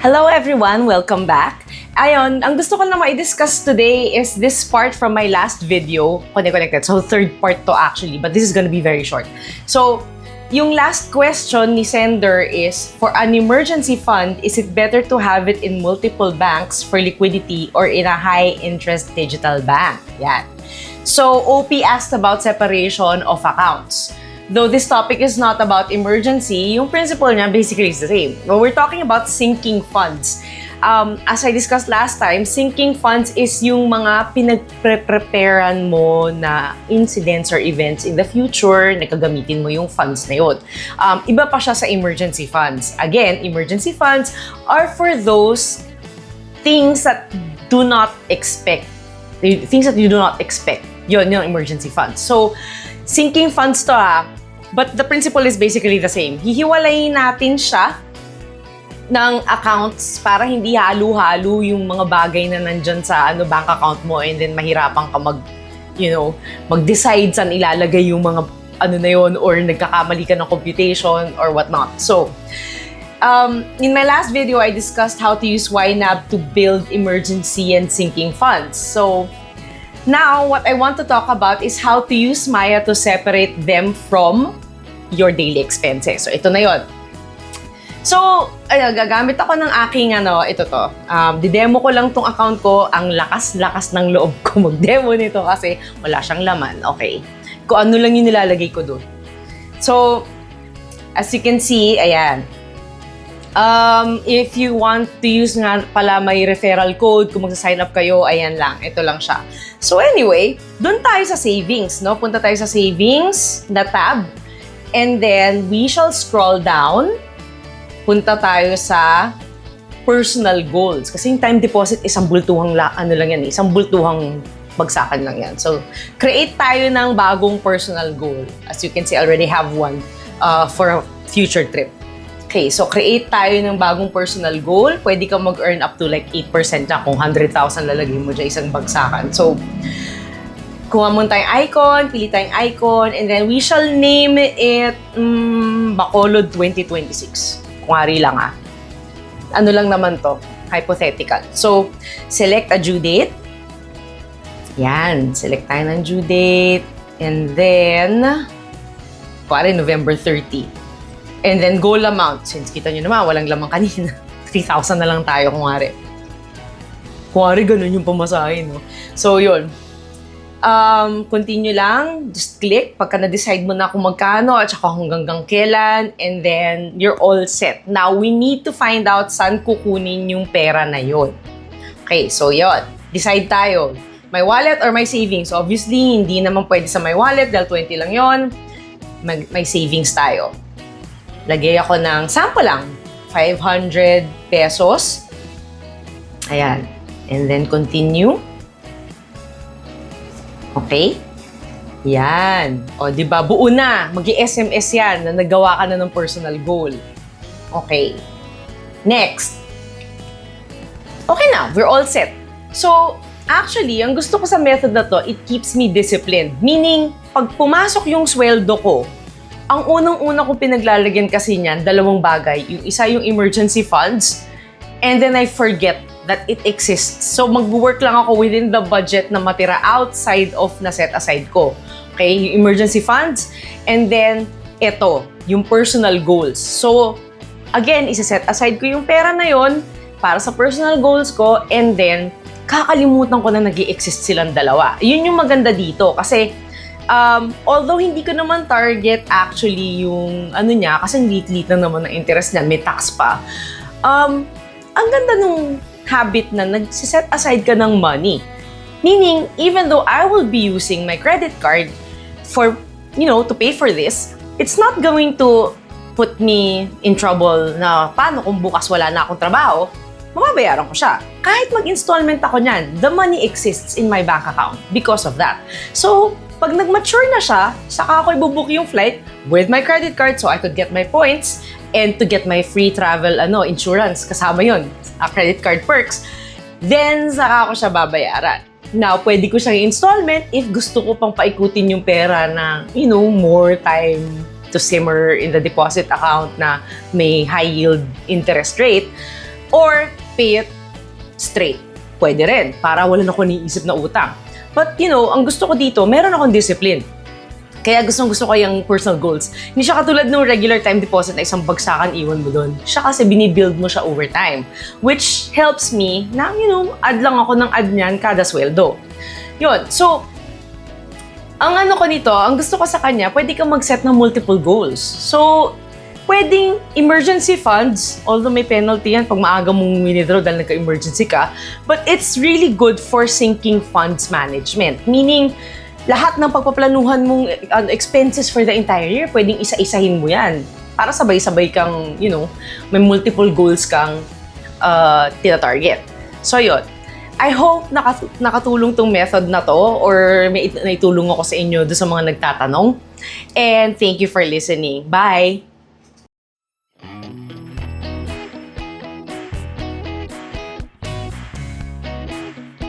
Hello everyone! Welcome back! Ayon, ang gusto ko na ma-discuss today is this part from my last video, connected. So, third part to actually, but this is gonna be very short. So, yung last question ni sender is, for an emergency fund, is it better to have it in multiple banks for liquidity or in a high-interest digital bank? Yan. So, OP asked about separation of accounts. Though this topic is not about emergency, yung principle niya basically is the same. But we're talking about sinking funds. As I discussed last time, sinking funds is yung mga pinag-preparean mo na incidents or events in the future na gagamitin mo yung funds na yun. Iba pa siya sa emergency funds. Again, emergency funds are for those things that do not expect. Things that you do not expect. Yun yung emergency funds. So, sinking funds to but the principle is basically the same. Hihiwalayin natin siya ng accounts para hindi halo-halo yung mga bagay na nandyan sa bank account mo and then mahirapan ka mag-decide saan ilalagay yung mga na yun or nagkakamali ka ng computation or whatnot. So, in my last video, I discussed how to use YNAB to build emergency and sinking funds. So, now, what I want to talk about is how to use Maya to separate them from your daily expenses. So, ito na yun. So, gagamit ako ng aking, didemo ko lang tong account ko. Ang lakas-lakas ng loob ko mag-demo nito kasi wala siyang laman. Okay. Kung ano lang yung nilalagay ko doon. So, as you can see, ayan. If you want to use nga pala may referral code, kung magsa-sign up kayo, ayan lang. Ito lang siya. So anyway, doon tayo sa savings, no? Punta tayo sa savings na tab. And then, we shall scroll down. Punta tayo sa personal goals. Kasi yung time deposit, isang bultuhang isang bultuhang bagsakan lang yan. So, create tayo ng bagong personal goal. As you can see, I already have one for a future trip. Okay, so create tayo ng bagong personal goal. Pwede ka mag-earn up to like 8% na kung 100,000 lalagay mo dyan isang bagsakan. So, kuha mo tayong icon, pili tayong icon, and then we shall name it Bacolod 2026. Kung hari lang Ano lang naman to? Hypothetical. So, select a due date. Yan, select tayo ng due date. And then, kuwari November 30. And then, goal amount. Since kita nyo naman, walang lamang kanina. 3,000 na lang tayo, kunwari. Kunwari, ganun yung pamasahin, no? So, yun. Continue lang. Just click. Pagka na-decide mo na kung magkano at saka hanggang kailan. And then, you're all set. Now, we need to find out saan kukunin yung pera na yun. Okay, so yun. Decide tayo. My wallet or my savings? Obviously, hindi naman pwede sa my wallet dahil 20 lang yun. May savings tayo. Lagay ako ng sample lang, 500 pesos. Ayan. And then continue. Okay? Yan. O, di ba? Buo na. Mag-i-SMS yan na nagawa ka na ng personal goal. Okay. Next. Okay na. We're all set. So, actually, ang gusto ko sa method na to, it keeps me disciplined. Meaning, pag pumasok yung sweldo ko, ang unang-una kong pinaglalagyan kasi niyan, dalawang bagay. Yung isa yung emergency funds, and then I forget that it exists. So, mag-work lang ako within the budget na matira outside of na set aside ko. Okay? Yung emergency funds, and then, ito, yung personal goals. So, again, isa-set aside ko yung pera na yon para sa personal goals ko, and then, kakalimutan ko na nag-i-exist silang dalawa. Yun yung maganda dito, kasi although hindi ko naman target actually yung niya, kasi liit-liit lang naman ang interest niya, may tax pa. Ang ganda nung habit na nag-set aside ka ng money. Meaning, even though I will be using my credit card for, to pay for this, it's not going to put me in trouble na paano kung bukas wala na akong trabaho, mamabayaran ko siya. Kahit mag-installment ako niyan, the money exists in my bank account because of that. So, pag nag-mature na siya, saka ako ibubook yung flight with my credit card so I could get my points and to get my free travel insurance. Kasama yun, credit card perks. Then, saka ako siya babayaran. Now, pwede ko siyang installment if gusto ko pang paikutin yung pera na, more time to simmer in the deposit account na may high yield interest rate. Or pay it straight. Pwede rin, para wala na ako niisip na utang. But ang gusto ko dito, meron akong discipline. Kaya gusto ko yung personal goals. Hindi siya katulad ng regular time deposit na isang bagsakan iwan mo doon. Siya kasi binibuild mo siya over time. Which helps me na, add lang ako ng add niyan kada sweldo. Yun. So, ang ko nito, ang gusto ko sa kanya, pwede kang mag-set ng multiple goals. So, pwedeng emergency funds, although may penalty yan pag maaga mong withdraw dahil nagka-emergency ka, but it's really good for sinking funds management. Meaning, lahat ng pagpaplanuhan mong expenses for the entire year, pwedeng isa-isahin mo yan. Para sabay-sabay kang, may multiple goals kang tina-target. So, yun. I hope nakatulong tong method na to or may naitulong ako sa inyo doon sa mga nagtatanong. And thank you for listening. Bye!